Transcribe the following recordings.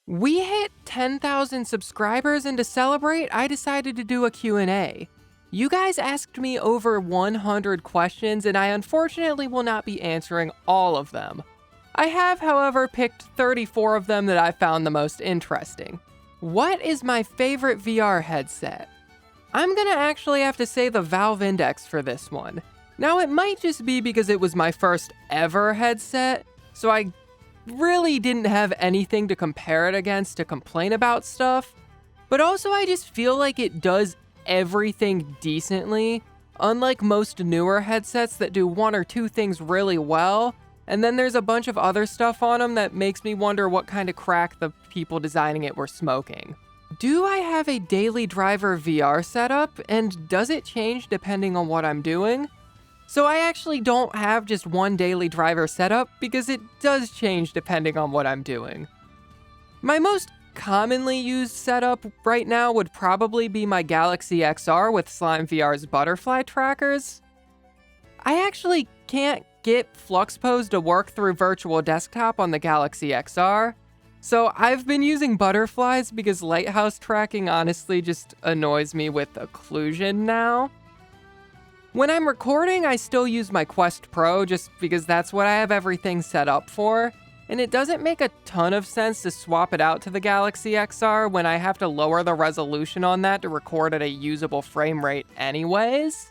We hit 10,000 subscribers, and to celebrate, I decided to do a Q&A. You guys asked me over 100 questions, and I unfortunately will not be answering all of them. I have, however, picked 34 of them that I found the most interesting. What is my favorite VR headset? I'm gonna actually have to say the Valve Index for this one. Now, it might just be because it was my first ever headset, so I really didn't have anything to compare it against to complain about stuff, but also I just feel like it does everything decently, unlike most newer headsets that do one or two things really well, and then there's a bunch of other stuff on them that makes me wonder what kind of crack the people designing it were smoking. Do I have a daily driver VR setup, and does it change depending on what I'm doing? So I actually don't have just one daily driver setup because it does change depending on what I'm doing. My most commonly used setup right now would probably be my Galaxy XR with Slime VR's butterfly trackers. I actually can't get FluxPose to work through Virtual Desktop on the Galaxy XR, so I've been using butterflies because lighthouse tracking honestly just annoys me with occlusion now. When I'm recording, I still use my Quest Pro just because that's what I have everything set up for, and it doesn't make a ton of sense to swap it out to the Galaxy XR when I have to lower the resolution on that to record at a usable frame rate anyways.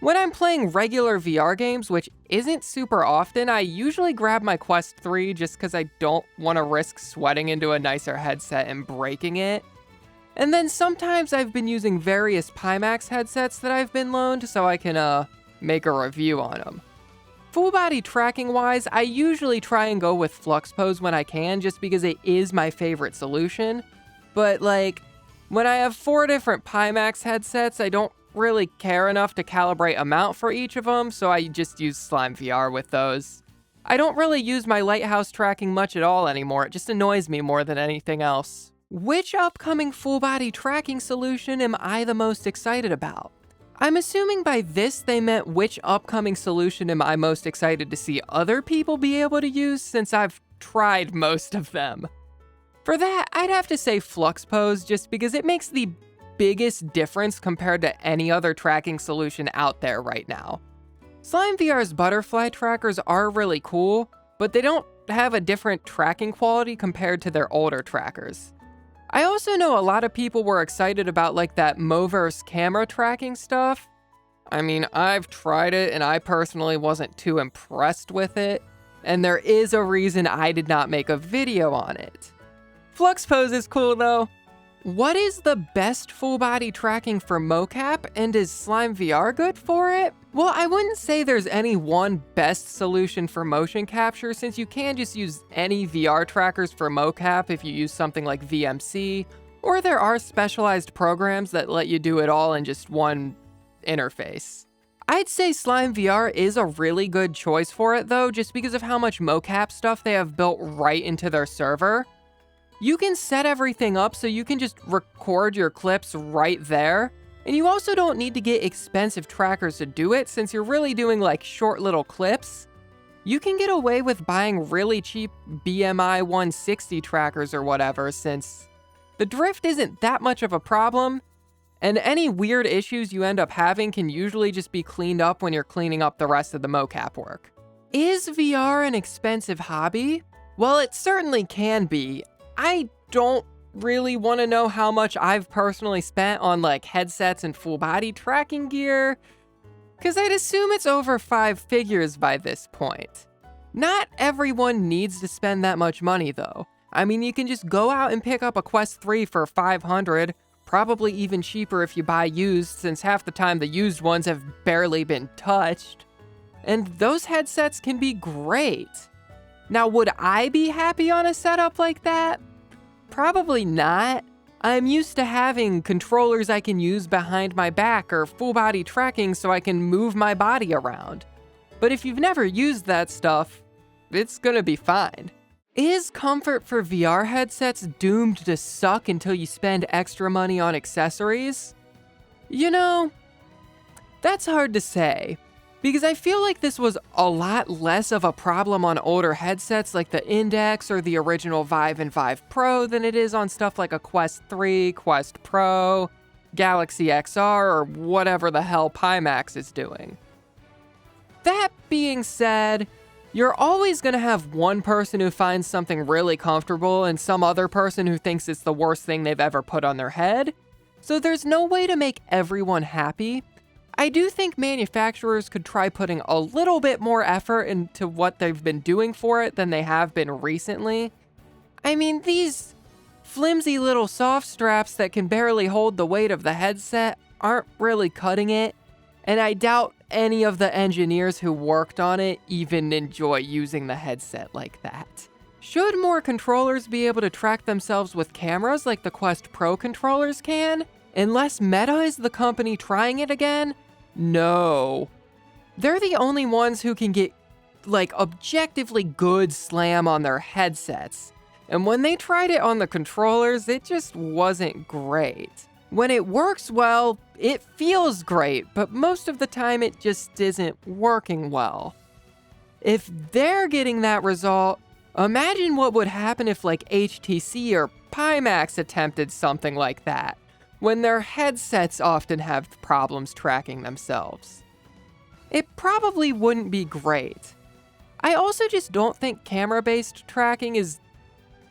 When I'm playing regular VR games, which isn't super often, I usually grab my Quest 3 just because I don't want to risk sweating into a nicer headset and breaking it. And then sometimes I've been using various Pimax headsets that I've been loaned so I can make a review on them. Full body tracking wise, I usually try and go with FluxPose when I can just because it is my favorite solution. But like, when I have 4 different Pimax headsets, I don't really care enough to calibrate a mount for each of them, so I just use Slime VR with those. I don't really use my lighthouse tracking much at all anymore, it just annoys me more than anything else. Which upcoming full-body tracking solution am I the most excited about? I'm assuming by this they meant which upcoming solution am I most excited to see other people be able to use since I've tried most of them. For that, I'd have to say FluxPose just because it makes the biggest difference compared to any other tracking solution out there right now. Slime VR's butterfly trackers are really cool, but they don't have a different tracking quality compared to their older trackers. I also know a lot of people were excited about like that Moverse camera tracking stuff. I mean, I've tried it and I personally wasn't too impressed with it, and there is a reason I did not make a video on it. FluxPose is cool though. What is the best full body tracking for mocap, and is Slime VR good for it? Well, I wouldn't say there's any one best solution for motion capture since you can just use any VR trackers for mocap if you use something like VMC, or there are specialized programs that let you do it all in just one interface. I'd say Slime VR is a really good choice for it though, just because of how much mocap stuff they have built right into their server. You can set everything up so you can just record your clips right there, and you also don't need to get expensive trackers to do it since you're really doing like short little clips. You can get away with buying really cheap BMI 160 trackers or whatever since the drift isn't that much of a problem, and any weird issues you end up having can usually just be cleaned up when you're cleaning up the rest of the mocap work. Is VR an expensive hobby? Well, it certainly can be. I don't really want to know how much I've personally spent on like headsets and full body tracking gear, because I'd assume it's over 5 figures by this point. Not everyone needs to spend that much money though. I mean, you can just go out and pick up a Quest 3 for $500, probably even cheaper if you buy used since half the time the used ones have barely been touched. And those headsets can be great. Now, would I be happy on a setup like that? Probably not. I'm used to having controllers I can use behind my back or full body tracking so I can move my body around. But if you've never used that stuff, it's gonna be fine. Is comfort for VR headsets doomed to suck until you spend extra money on accessories? You know, that's hard to say. because I feel like this was a lot less of a problem on older headsets like the Index or the original Vive and Vive Pro than it is on stuff like a Quest 3, Quest Pro, Galaxy XR, or whatever the hell Pimax is doing. That being said, you're always going to have one person who finds something really comfortable and some other person who thinks it's the worst thing they've ever put on their head, so there's no way to make everyone happy. I do think manufacturers could try putting a little bit more effort into what they've been doing for it than they have been recently. I mean, these flimsy little soft straps that can barely hold the weight of the headset aren't really cutting it, and I doubt any of the engineers who worked on it even enjoy using the headset like that. Should more controllers be able to track themselves with cameras like the Quest Pro controllers can? Unless Meta is the company trying it again? No. They're the only ones who can get, objectively good slam on their headsets. And when they tried it on the controllers, it just wasn't great. When it works well, it feels great, but most of the time it just isn't working well. If they're getting that result, imagine what would happen if HTC or Pimax attempted something like that, when their headsets often have problems tracking themselves. It probably wouldn't be great. I also just don't think camera-based tracking is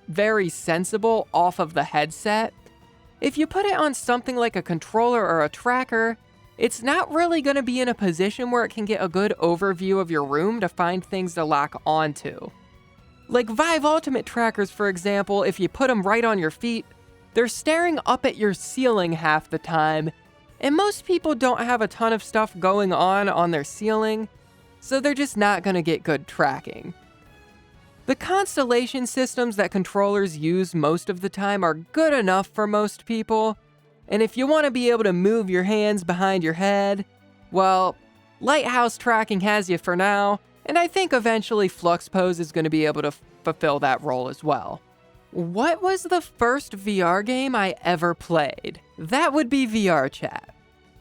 very sensible off of the headset. If you put it on something like a controller or a tracker, it's not really going to be in a position where it can get a good overview of your room to find things to lock onto. Like Vive Ultimate trackers, for example, if you put them right on your feet, they're staring up at your ceiling half the time, and most people don't have a ton of stuff going on their ceiling, so they're just not going to get good tracking. The constellation systems that controllers use most of the time are good enough for most people, and if you want to be able to move your hands behind your head, well, Lighthouse tracking has you for now, and I think eventually FluxPose is going to be able to fulfill that role as well. What was the first VR game I ever played? That would be VRChat.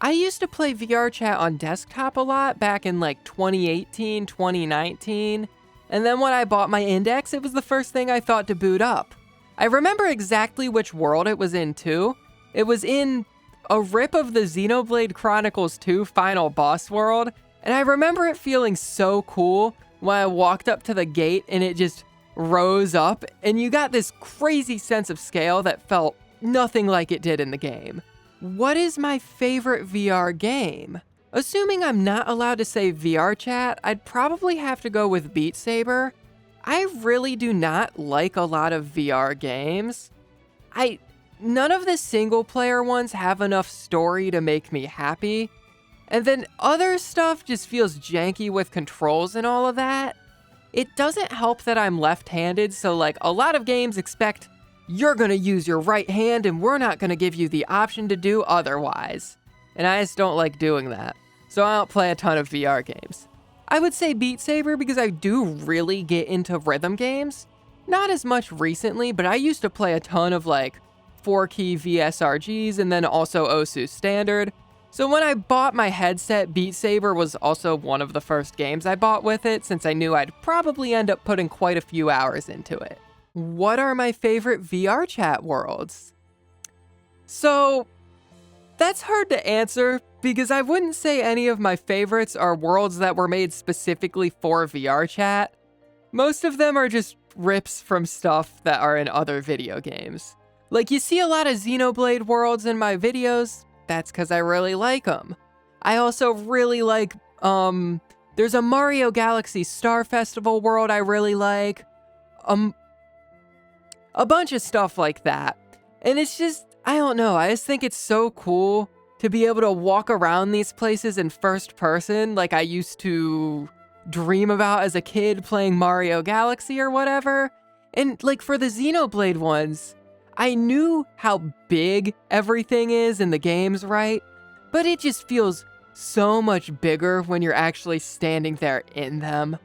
I used to play VRChat on desktop a lot back in 2018, 2019, and then when I bought my Index, it was the first thing I thought to boot up. I remember exactly which world it was in too. It was in a rip of the Xenoblade Chronicles 2 final boss world, and I remember it feeling so cool when I walked up to the gate and it just rose up, and you got this crazy sense of scale that felt nothing like it did in the game. What is my favorite VR game? Assuming I'm not allowed to say VRChat, I'd probably have to go with Beat Saber. I really do not like a lot of VR games. None of the single player ones have enough story to make me happy. And then other stuff just feels janky with controls and all of that. It doesn't help that I'm left-handed, so a lot of games expect you're gonna use your right hand and we're not gonna give you the option to do otherwise. And I just don't like doing that, so I don't play a ton of VR games. I would say Beat Saber because I do really get into rhythm games. Not as much recently, but I used to play a ton of 4-key VSRGs and then also Osu Standard. So when I bought my headset, Beat Saber was also one of the first games I bought with it, since I knew I'd probably end up putting quite a few hours into it. What are my favorite VRChat worlds? So, that's hard to answer, because I wouldn't say any of my favorites are worlds that were made specifically for VRChat. Most of them are just rips from stuff that are in other video games. You see a lot of Xenoblade worlds in my videos. That's because I really like them. I also really like, there's a Mario Galaxy Star Festival world I really like. A bunch of stuff like that. And it's just, I don't know, I just think it's so cool to be able to walk around these places in first person like I used to dream about as a kid playing Mario Galaxy or whatever. And for the Xenoblade ones, I knew how big everything is in the games, right? But it just feels so much bigger when you're actually standing there in them.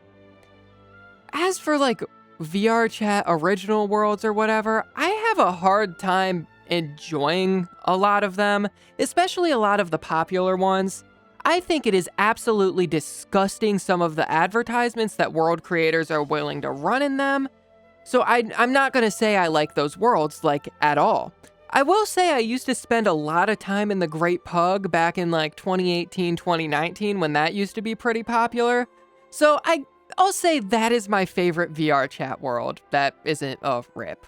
As for VRChat original worlds or whatever, I have a hard time enjoying a lot of them, especially a lot of the popular ones. I think it is absolutely disgusting some of the advertisements that world creators are willing to run in them. So I'm not going to say I like those worlds, like, at all. I will say I used to spend a lot of time in the Great Pug back in like 2018, 2019 when that used to be pretty popular. So I'll say that is my favorite VRChat world. That isn't a rip.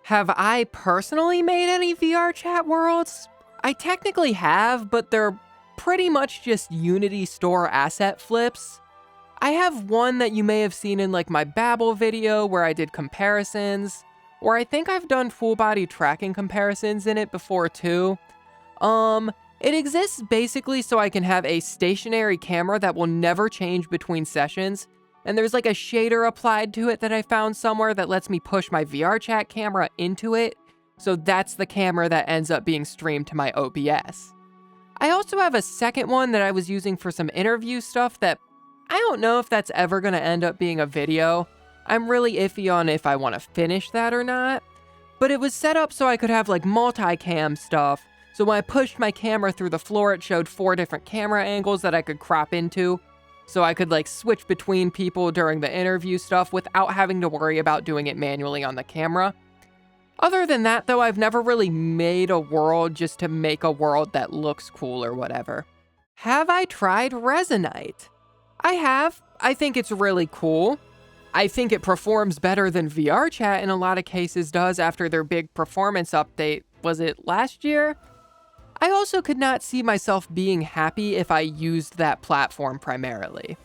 Have I personally made any VRChat worlds? I technically have, but they're pretty much just Unity store asset flips. I have one that you may have seen in like my Babel video where I did comparisons, or I think I've done full body tracking comparisons in it before too. It exists basically so I can have a stationary camera that will never change between sessions, and there's like a shader applied to it that I found somewhere that lets me push my VRChat camera into it, so that's the camera that ends up being streamed to my OBS. I also have a second one that I was using for some interview stuff that I don't know if that's ever going to end up being a video. I'm really iffy on if I want to finish that or not, but it was set up so I could have like multicam stuff. So when I pushed my camera through the floor, it showed 4 different camera angles that I could crop into. So I could like switch between people during the interview stuff without having to worry about doing it manually on the camera. Other than that though, I've never really made a world just to make a world that looks cool or whatever. Have I tried Resonite? I have. I think it's really cool. I think it performs better than VRChat in a lot of cases does after their big performance update. Was it last year? I also could not see myself being happy if I used that platform primarily.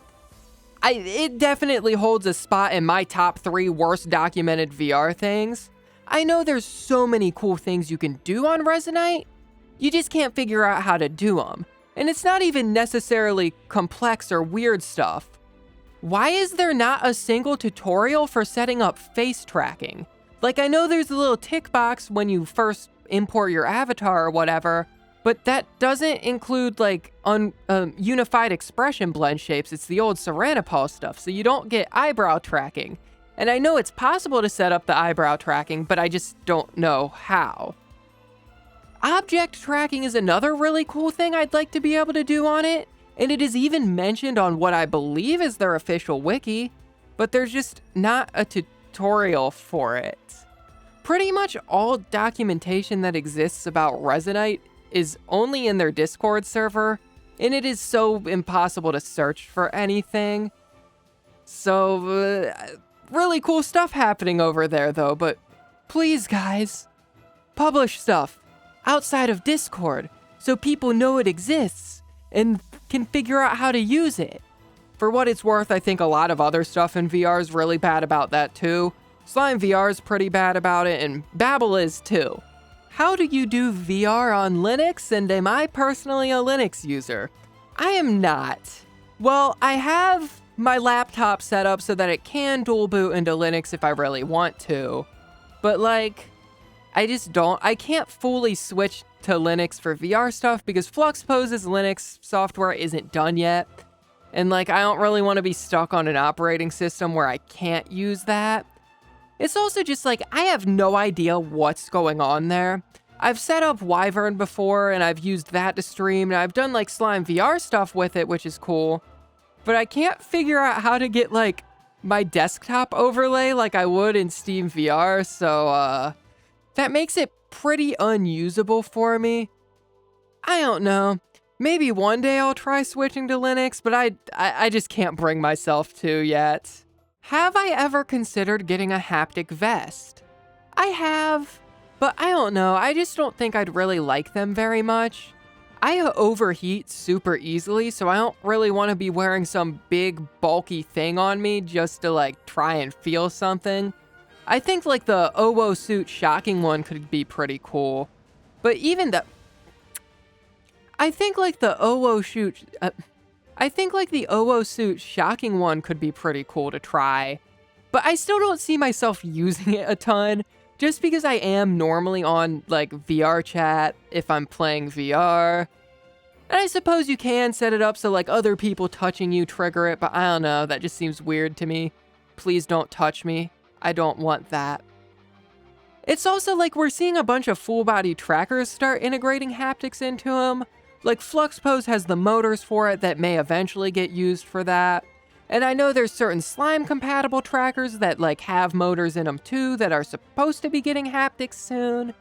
It definitely holds a spot in my top 3 worst documented VR things. I know there's so many cool things you can do on Resonite, you just can't figure out how to do them. And it's not even necessarily complex or weird stuff. Why is there not a single tutorial for setting up face tracking? Like, I know there's a little tick box when you first import your avatar or whatever, but that doesn't include like unified expression blend shapes. It's the old Serenipal stuff, so you don't get eyebrow tracking. And I know it's possible to set up the eyebrow tracking, but I just don't know how. Object tracking is another really cool thing I'd like to be able to do on it, and it is even mentioned on what I believe is their official wiki, but there's just not a tutorial for it. Pretty much all documentation that exists about Resonite is only in their Discord server, and it is so impossible to search for anything. So, really cool stuff happening over there though, but please guys, publish stuff outside of Discord so people know it exists and can figure out how to use it. For what it's worth, I think a lot of other stuff in VR is really bad about that too. Slime VR is pretty bad about it, and Babel is too. How do you do VR on Linux, and am I personally a Linux user? I am not. Well, I have my laptop set up so that it can dual boot into Linux if I really want to, but like, I can't fully switch to Linux for VR stuff because FluxPose's Linux software isn't done yet, and like, I don't really want to be stuck on an operating system where I can't use that. It's also just like, I have no idea what's going on there. I've set up Wyvern before, and I've used that to stream, and I've done like Slime VR stuff with it, which is cool. But I can't figure out how to get like my desktop overlay like I would in Steam VR, so that makes it pretty unusable for me. I don't know. Maybe one day I'll try switching to Linux, but I just can't bring myself to yet. Have I ever considered getting a haptic vest? I have, but I don't know. I just don't think I'd really like them very much. I overheat super easily, so I don't really want to be wearing some big bulky thing on me just to like try and feel something. I think like the OWO suit shocking one could be pretty cool, but even the... I think like the OWO suit shocking one could be pretty cool to try, but I still don't see myself using it a ton, just because I am normally on like VRChat if I'm playing VR. And I suppose you can set it up so like other people touching you trigger it, but I don't know, that just seems weird to me. Please don't touch me. I don't want that. It's also like we're seeing a bunch of full body trackers start integrating haptics into them. Like Fluxpose has the motors for it that may eventually get used for that. And I know there's certain slime compatible trackers that like have motors in them too that are supposed to be getting haptics soon.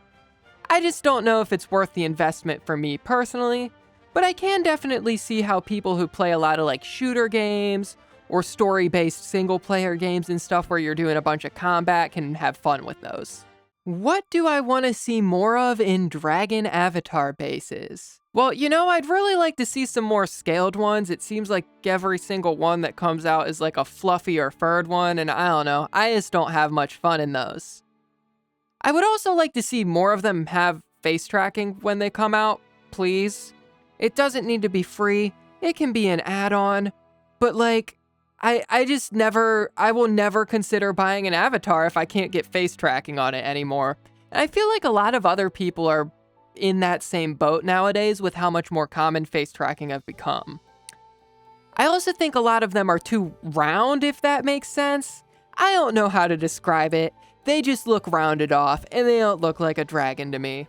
I just don't know if it's worth the investment for me personally, but I can definitely see how people who play a lot of like shooter games or story-based single-player games and stuff where you're doing a bunch of combat can have fun with those. What do I want to see more of in dragon avatar bases? Well, I'd really like to see some more scaled ones. It seems like every single one that comes out is like a fluffy or furred one, and I don't know, I just don't have much fun in those. I would also like to see more of them have face tracking when they come out, please. It doesn't need to be free, it can be an add-on, but like, I will never consider buying an avatar if I can't get face tracking on it anymore. And I feel like a lot of other people are in that same boat nowadays with how much more common face tracking have become. I also think a lot of them are too round, if that makes sense. I don't know how to describe it. They just look rounded off, and they don't look like a dragon to me.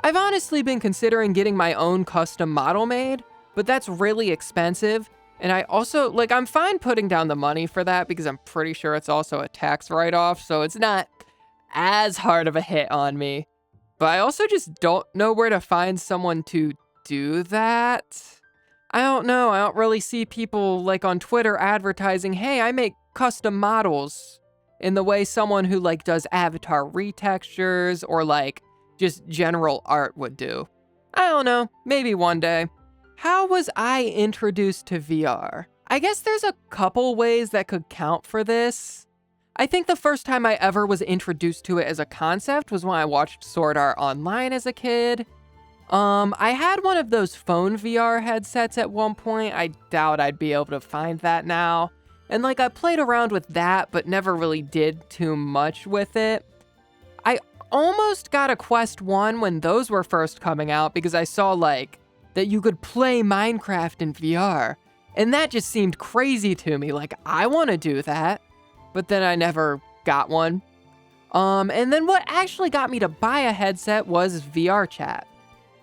I've honestly been considering getting my own custom model made, but that's really expensive. And I also, I'm fine putting down the money for that because I'm pretty sure it's also a tax write-off, so it's not as hard of a hit on me. But I also just don't know where to find someone to do that. I don't know, I don't really see people like on Twitter advertising, hey, I make custom models in the way someone who does avatar retextures or just general art would do. I don't know, maybe one day. How was I introduced to VR? I guess there's a couple ways that could count for this. I think the first time I ever was introduced to it as a concept was when I watched Sword Art Online as a kid. I had one of those phone VR headsets at one point. I doubt I'd be able to find that now. And I played around with that, but never really did too much with it. I almost got a Quest 1 when those were first coming out because I saw that you could play Minecraft in VR. And that just seemed crazy to me. I want to do that. But then I never got one. And then what actually got me to buy a headset was VRChat.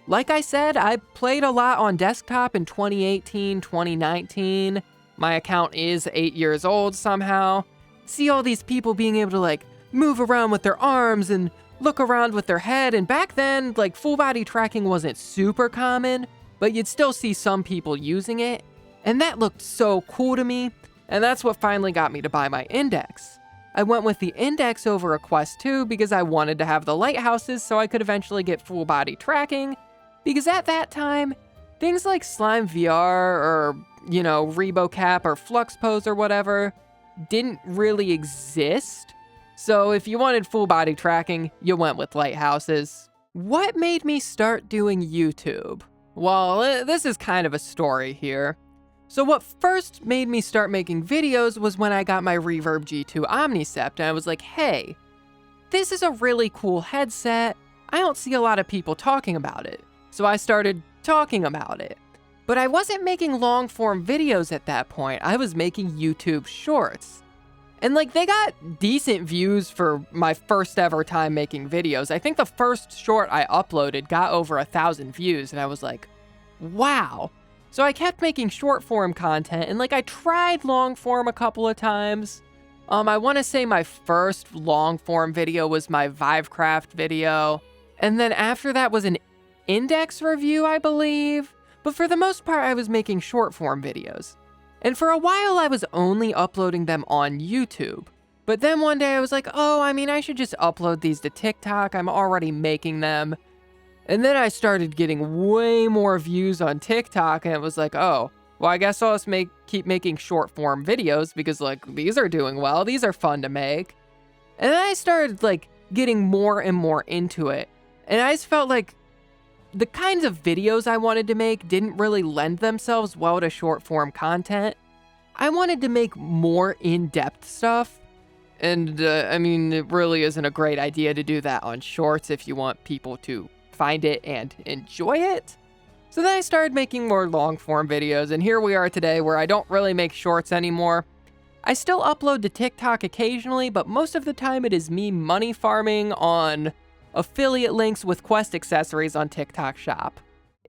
Like I said, I played a lot on desktop in 2018, 2019. My account is 8 years old somehow. See all these people being able to move around with their arms and look around with their head. And back then, full body tracking wasn't super common, but you'd still see some people using it. And that looked so cool to me. And that's what finally got me to buy my Index. I went with the Index over a Quest 2 because I wanted to have the lighthouses so I could eventually get full body tracking. Because at that time, things like Slime VR or, ReboCap or Fluxpose or whatever didn't really exist. So if you wanted full body tracking, you went with lighthouses. What made me start doing YouTube? Well, this is kind of a story here. So what first made me start making videos was when I got my Reverb G2 Omnicept, and I was like, hey, this is a really cool headset. I don't see a lot of people talking about it. So I started talking about it. But I wasn't making long-form videos at that point. I was making YouTube shorts. And they got decent views for my first ever time making videos. I think the first short I uploaded got over 1,000 views, and I was like, wow. So I kept making short form content, and I tried long form a couple of times. I want to say my first long form video was my Vivecraft video. And then after that was an Index review, I believe. But for the most part, I was making short form videos. And for a while, I was only uploading them on YouTube. But then one day I was like, I should just upload these to TikTok. I'm already making them. And then I started getting way more views on TikTok, and it was like, oh, well, I guess I'll just keep making short form videos because these are doing well. These are fun to make. And then I started getting more and more into it. And I just felt like the kinds of videos I wanted to make didn't really lend themselves well to short form content. I wanted to make more in-depth stuff. And it really isn't a great idea to do that on shorts if you want people to find it and enjoy it. So then I started making more long form videos, and here we are today where I don't really make shorts anymore. I still upload to TikTok occasionally, but most of the time it is me money farming on affiliate links with Quest accessories on TikTok Shop.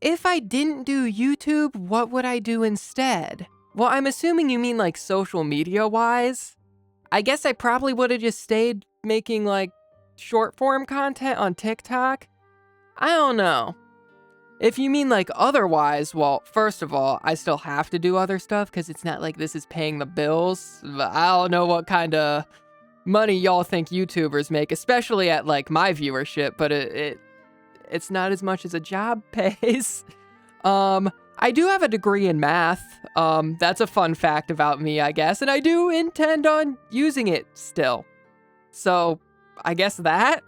If I didn't do YouTube, what would I do instead? Well, I'm assuming you mean like social media wise. I guess I probably would have just stayed making like short form content on TikTok. I don't know. If you mean like otherwise, well, first of all, I still have to do other stuff because it's not like this is paying the bills. I don't know what kind of money y'all think YouTubers make, especially at like my viewership, but it's not as much as a job pays. I do have a degree in math. That's a fun fact about me, I guess, and I do intend on using it still. So, I guess that.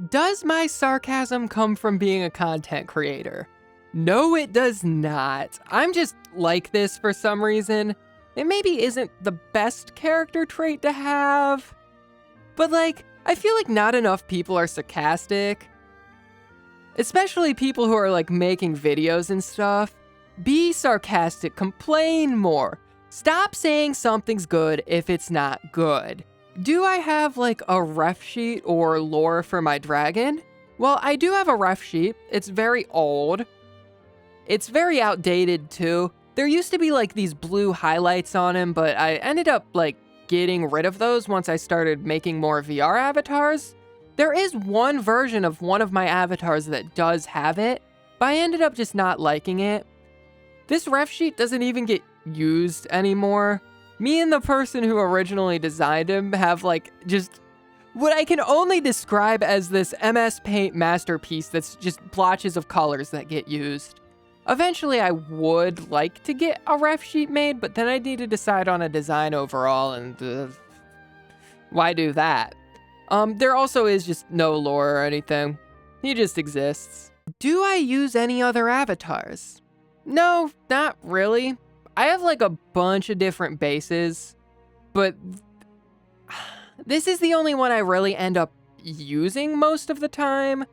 Does my sarcasm come from being a content creator? No, it does not. I'm just like this for some reason. It maybe isn't the best character trait to have, but like, I feel like not enough people are sarcastic. Especially people who are like making videos and stuff. Be sarcastic, complain more. Stop saying something's good if it's not good. Do I have like a ref sheet or lore for my dragon? Well, I do have a ref sheet. It's very old. It's very outdated too. There used to be like these blue highlights on him, but I ended up like getting rid of those once I started making more VR avatars. There is one version of one of my avatars that does have it, but I ended up just not liking it. This ref sheet doesn't even get used anymore. Me and the person who originally designed him have like just what I can only describe as this MS Paint masterpiece that's just blotches of colors that get used. Eventually I would like to get a ref sheet made, but then I need to decide on a design overall, and why do that? There also is just no lore or anything. He just exists. Do I use any other avatars? No, not really. I have like a bunch of different bases, but this is the only one I really end up using most of the time.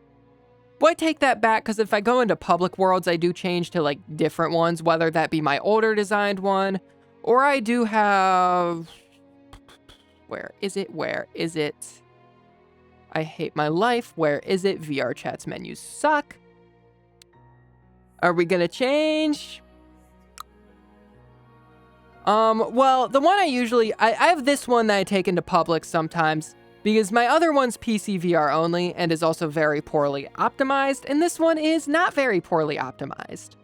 Well, I take that back because if I go into public worlds, I do change to like different ones, whether that be my older designed one, or I do have... Where is it? I hate my life. Where is it? VRChat's menus suck. Are we gonna change? Well, the one I have this one that I take into public sometimes, because my other one's PC VR only and is also very poorly optimized, and this one is not very poorly optimized.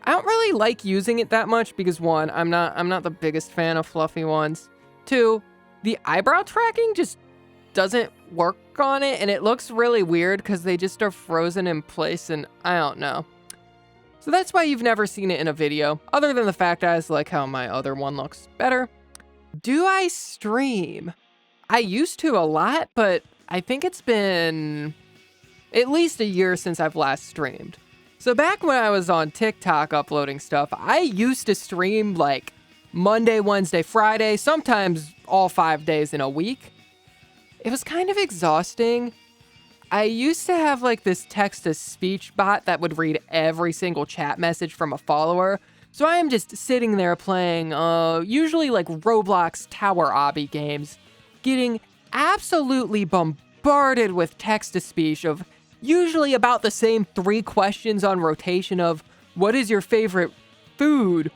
I don't really like using it that much because one, I'm not the biggest fan of fluffy ones. Two, the eyebrow tracking just doesn't work on it, and it looks really weird because they just are frozen in place, and I don't know. So that's why you've never seen it in a video, other than the fact I just like how my other one looks better. Do I stream? I used to a lot, but I think it's been at least a year since I've last streamed. So back when I was on TikTok uploading stuff, I used to stream like Monday, Wednesday, Friday, sometimes all 5 days in a week. It was kind of exhausting. I used to have like this text-to-speech bot that would read every single chat message from a follower. So I am just sitting there playing, usually like Roblox tower obby games, getting absolutely bombarded with text-to-speech of usually about the same 3 questions on rotation of, what is your favorite food?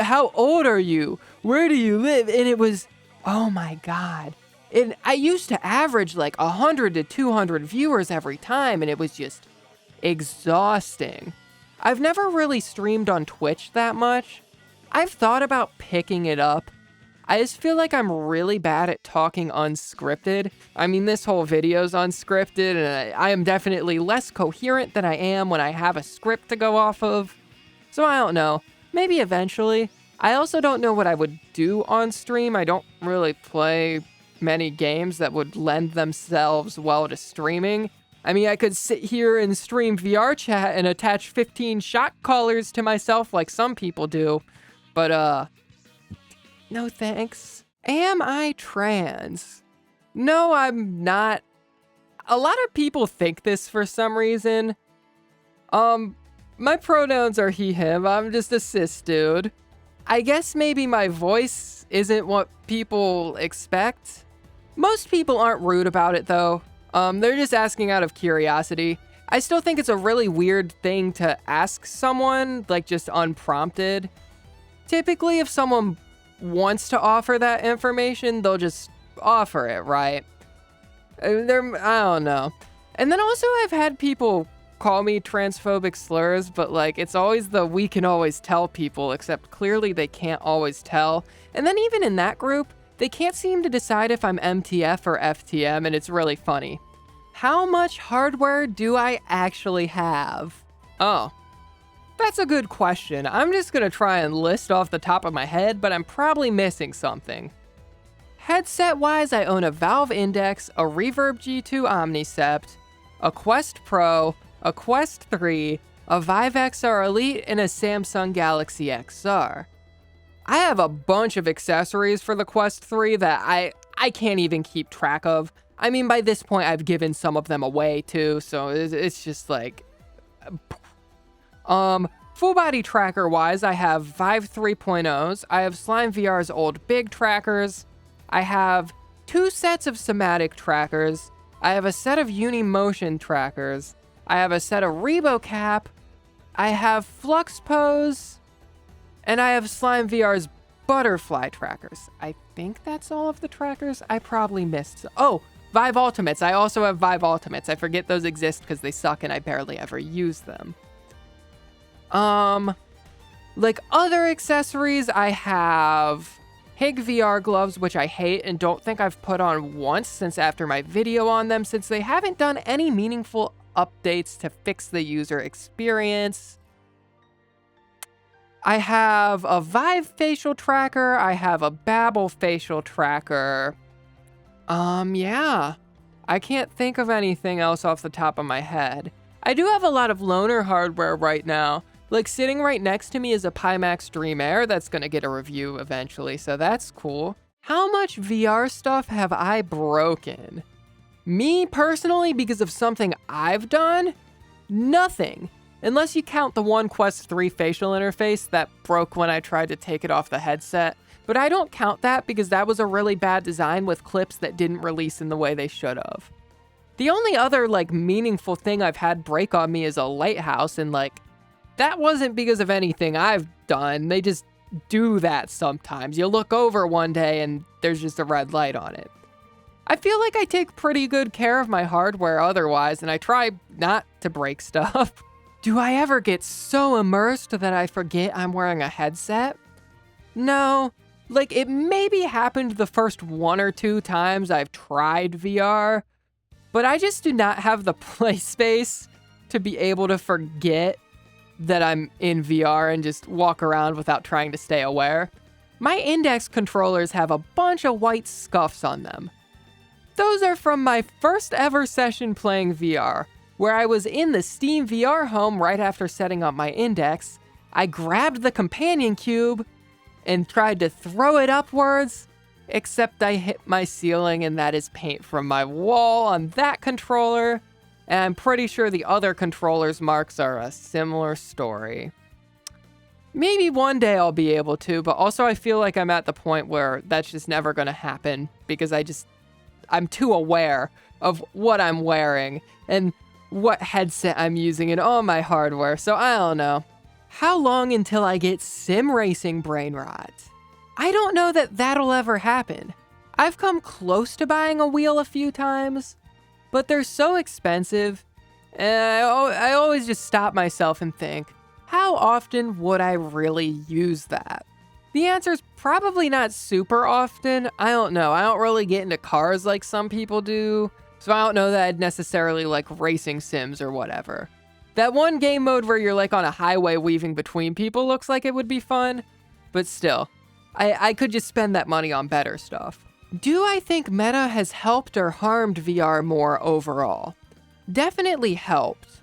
How old are you? Where do you live? And it was, oh my God. And I used to average like 100 to 200 viewers every time, and it was just exhausting. I've never really streamed on Twitch that much. I've thought about picking it up. I just feel like I'm really bad at talking unscripted. I mean, this whole video's unscripted, and I am definitely less coherent than I am when I have a script to go off of. So I don't know. Maybe eventually. I also don't know what I would do on stream. I don't really play many games that would lend themselves well to streaming. I mean, I could sit here and stream VRChat and attach 15 shot callers to myself like some people do, but no thanks. Am I trans? No, I'm not. A lot of people think this for some reason. My pronouns are he, him. I'm just a cis dude. I guess maybe my voice isn't what people expect. Most people aren't rude about it though. They're just asking out of curiosity. I still think it's a really weird thing to ask someone, like just unprompted. Typically, if someone wants to offer that information, they'll just offer it, right? I don't know. And then also I've had people call me transphobic slurs, but like it's always the we can always tell people, except clearly they can't always tell. And then even in that group, they can't seem to decide if I'm MTF or FTM, and it's really funny. How much hardware do I actually have? Oh, that's a good question. I'm just gonna try and list off the top of my head, but I'm probably missing something. Headset-wise, I own a Valve Index, a Reverb G2 Omnicept, a Quest Pro, a Quest 3, a Vive XR Elite, and a Samsung Galaxy XR. I have a bunch of accessories for the Quest 3 that I can't even keep track of. I mean, by this point, I've given some of them away too, so it's just like... Full body tracker wise, I have Vive 3.0s, I have Slime VR's old big trackers, I have 2 sets of somatic trackers, I have a set of Unimotion trackers, I have a set of ReboCap, I have Flux Pose, and I have Slime VR's butterfly trackers. I think that's all of the trackers. I probably missed some. Oh, Vive Ultimates. I also have Vive Ultimates. I forget those exist because they suck and I barely ever use them. Like other accessories, I have Hig VR gloves, which I hate and don't think I've put on once since after my video on them, since they haven't done any meaningful updates to fix the user experience. I have a Vive facial tracker. I have a Babel facial tracker. Yeah. I can't think of anything else off the top of my head. I do have a lot of loaner hardware right now. Like, sitting right next to me is a Pimax Dream Air that's gonna get a review eventually, so that's cool. How much VR stuff have I broken? Me, personally, because of something I've done? Nothing. Unless you count the one Quest 3 facial interface that broke when I tried to take it off the headset. But I don't count that because that was a really bad design with clips that didn't release in the way they should have. The only other, like, meaningful thing I've had break on me is a lighthouse, and, like, that wasn't because of anything I've done. They just do that sometimes. You look over one day and there's just a red light on it. I feel like I take pretty good care of my hardware otherwise, and I try not to break stuff. Do I ever get so immersed that I forget I'm wearing a headset? No. Like, it maybe happened the first 1 or 2 times I've tried VR, but I just do not have the play space to be able to forget that I'm in VR and just walk around without trying to stay aware. My index controllers have a bunch of white scuffs on them. Those are from my first ever session playing VR, where I was in the Steam VR home right after setting up my index. I grabbed the companion cube and tried to throw it upwards, except I hit my ceiling, and that is paint from my wall on that controller, and I'm pretty sure the other controller's marks are a similar story. Maybe one day I'll be able to, but also I feel like I'm at the point where that's just never gonna happen, because I'm too aware of what I'm wearing and what headset I'm using and all my hardware, so I don't know. How long until I get sim racing brain rot? I don't know that that'll ever happen. I've come close to buying a wheel a few times, but they're so expensive, and I always just stop myself and think, how often would I really use that? The answer's probably not super often. I don't know. I don't really get into cars like some people do, so I don't know that I'd necessarily like racing sims or whatever. That one game mode where you're like on a highway weaving between people looks like it would be fun, but still, I could just spend that money on better stuff. Do I think Meta has helped or harmed VR more overall? Definitely helped.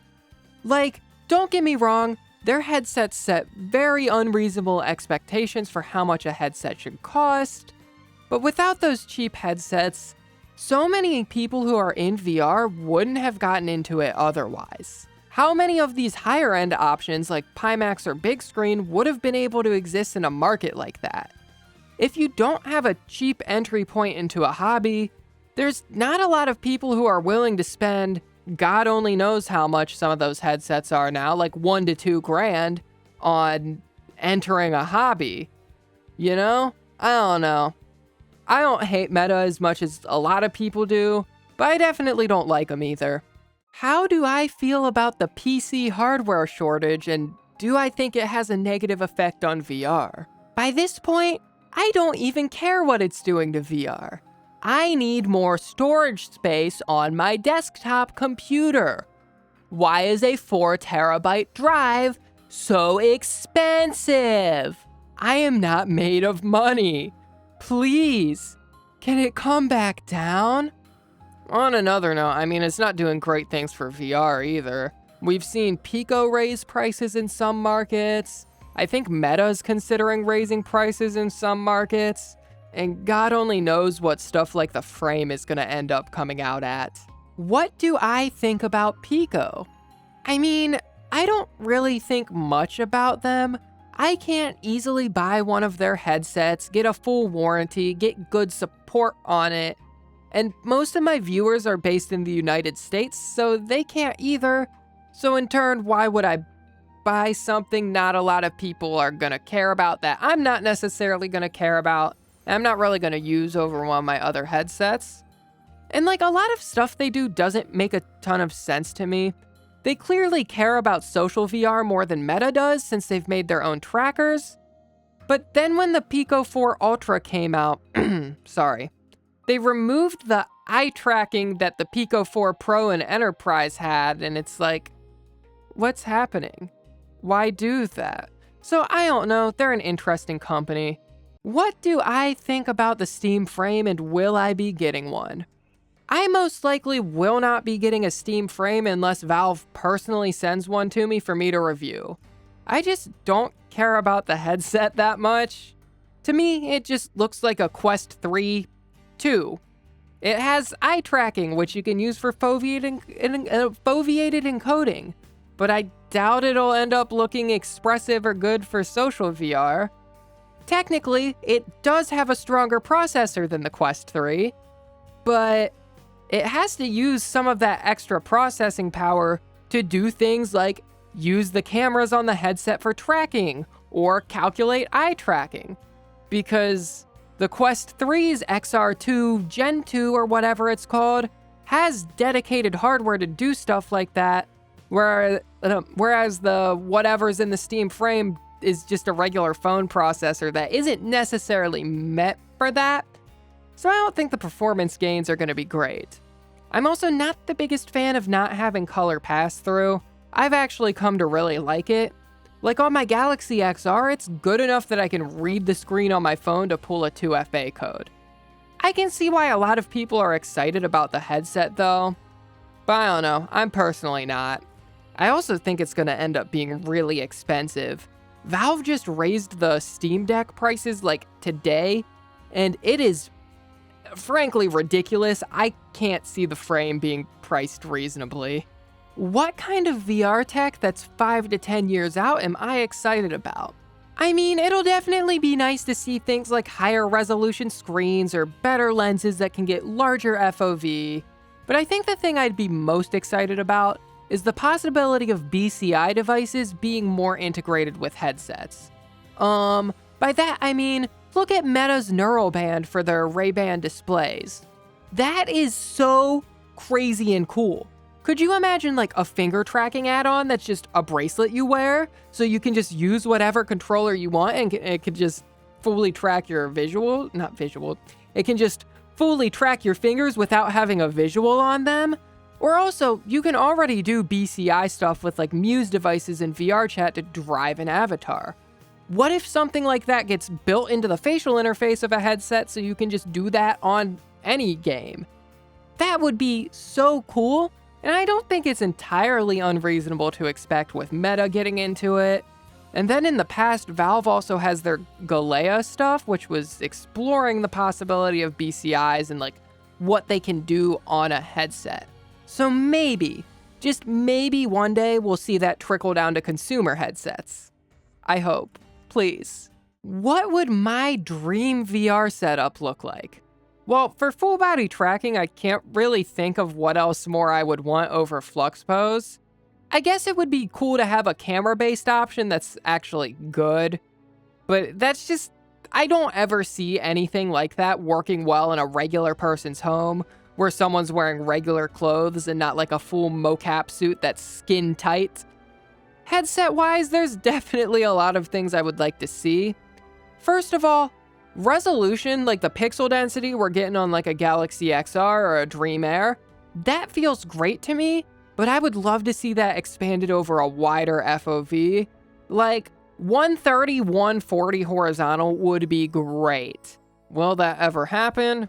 Like, don't get me wrong, their headsets set very unreasonable expectations for how much a headset should cost, but without those cheap headsets, so many people who are in VR wouldn't have gotten into it otherwise. How many of these higher end options like Pimax or Big Screen would have been able to exist in a market like that? If you don't have a cheap entry point into a hobby, there's not a lot of people who are willing to spend God only knows how much some of those headsets are now, like $1 to $2 grand on entering a hobby. You know? I don't know. I don't hate Meta as much as a lot of people do, but I definitely don't like them either. How do I feel about the PC hardware shortage, and do I think it has a negative effect on VR? By this point, I don't even care what it's doing to VR. I need more storage space on my desktop computer. Why is a 4 terabyte drive so expensive? I am not made of money. Please, can it come back down? On another note, I mean, it's not doing great things for VR either. We've seen Pico raise prices in some markets. I think Meta's considering raising prices in some markets. And God only knows what stuff like the frame is going to end up coming out at. What do I think about Pico? I mean, I don't really think much about them. I can't easily buy one of their headsets, get a full warranty, get good support on it. And most of my viewers are based in the United States, so they can't either. So in turn, why would I buy something not a lot of people are gonna care about that I'm not necessarily gonna care about? I'm not really gonna use over one of my other headsets. And like, a lot of stuff they do doesn't make a ton of sense to me. They clearly care about social VR more than Meta does, since they've made their own trackers. But then when the Pico 4 Ultra came out, they removed the eye tracking that the Pico 4 Pro and Enterprise had, and it's like, what's happening? Why do that? So I don't know, they're an interesting company. What do I think about the Steam frame, and will I be getting one? I most likely will not be getting a Steam frame unless Valve personally sends one to me for me to review. I just don't care about the headset that much. To me, it just looks like a Quest 3 2. It has eye tracking, which you can use for foveated encoding, but I doubt it'll end up looking expressive or good for social VR. Technically, it does have a stronger processor than the Quest 3, but it has to use some of that extra processing power to do things like use the cameras on the headset for tracking or calculate eye tracking, because the Quest 3's XR2 Gen 2 or whatever it's called has dedicated hardware to do stuff like that, whereas the whatever's in the Steam frame is just a regular phone processor that isn't necessarily meant for that. So I don't think the performance gains are going to be great. I'm also not the biggest fan of not having color pass-through. I've actually come to really like it. Like on my Galaxy XR, it's good enough that I can read the screen on my phone to pull a 2FA code. I can see why a lot of people are excited about the headset though, but I don't know, I'm personally not. I also think it's going to end up being really expensive. Valve just raised the Steam Deck prices like today, and it is frankly ridiculous. I can't see the frame being priced reasonably. What kind of VR tech that's 5 to 10 years out am I excited about? I mean, it'll definitely be nice to see things like higher resolution screens or better lenses that can get larger FOV, but I think the thing I'd be most excited about is the possibility of BCI devices being more integrated with headsets. By that I mean, look at Meta's Neuralband for their Ray-Ban displays. That is so crazy and cool. Could you imagine like a finger tracking add-on that's just a bracelet you wear, so you can just use whatever controller you want and it could just fully track your it can just fully track your fingers without having a visual on them? Or also, you can already do BCI stuff with like Muse devices and VRChat to drive an avatar. What if something like that gets built into the facial interface of a headset so you can just do that on any game? That would be so cool, and I don't think it's entirely unreasonable to expect with Meta getting into it. And then in the past, Valve also has their Galea stuff, which was exploring the possibility of BCIs and like what they can do on a headset. So maybe, just maybe one day we'll see that trickle down to consumer headsets. I hope. Please. What would my dream VR setup look like? Well, for full body tracking, I can't really think of what else more I would want over flux pose. I guess it would be cool to have a camera-based option that's actually good, but that's just, I don't ever see anything like that working well in a regular person's home, where someone's wearing regular clothes and not like a full mocap suit that's skin tight. Headset-wise, there's definitely a lot of things I would like to see. First of all, resolution, like the pixel density we're getting on like a Galaxy XR or a Dream Air, that feels great to me, but I would love to see that expanded over a wider FOV. Like 130, 140 horizontal would be great. Will that ever happen?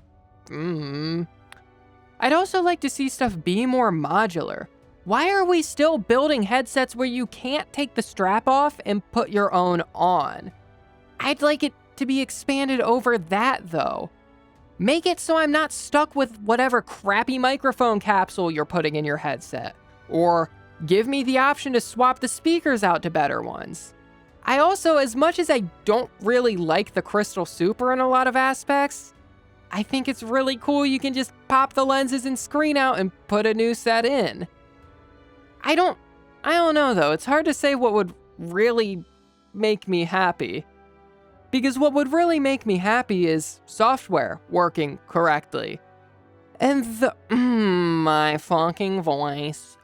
I'd also like to see stuff be more modular. Why are we still building headsets where you can't take the strap off and put your own on? I'd like it to be expanded over that though. Make it so I'm not stuck with whatever crappy microphone capsule you're putting in your headset. Or give me the option to swap the speakers out to better ones. I also, as much as I don't really like the Crystal Super in a lot of aspects, I think it's really cool you can just pop the lenses and screen out and put a new set in. I don't know though, it's hard to say what would really make me happy. Because what would really make me happy is software working correctly. And my fucking voice.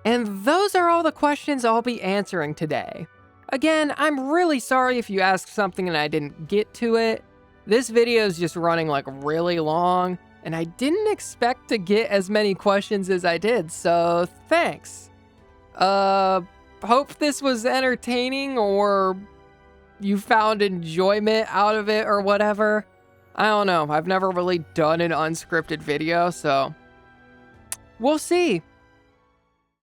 And those are all the questions I'll be answering today. Again, I'm really sorry if you asked something and I didn't get to it. This video is just running like really long, and I didn't expect to get as many questions as I did, so thanks. Hope this was entertaining or you found enjoyment out of it or whatever. I don't know. I've never really done an unscripted video, so we'll see.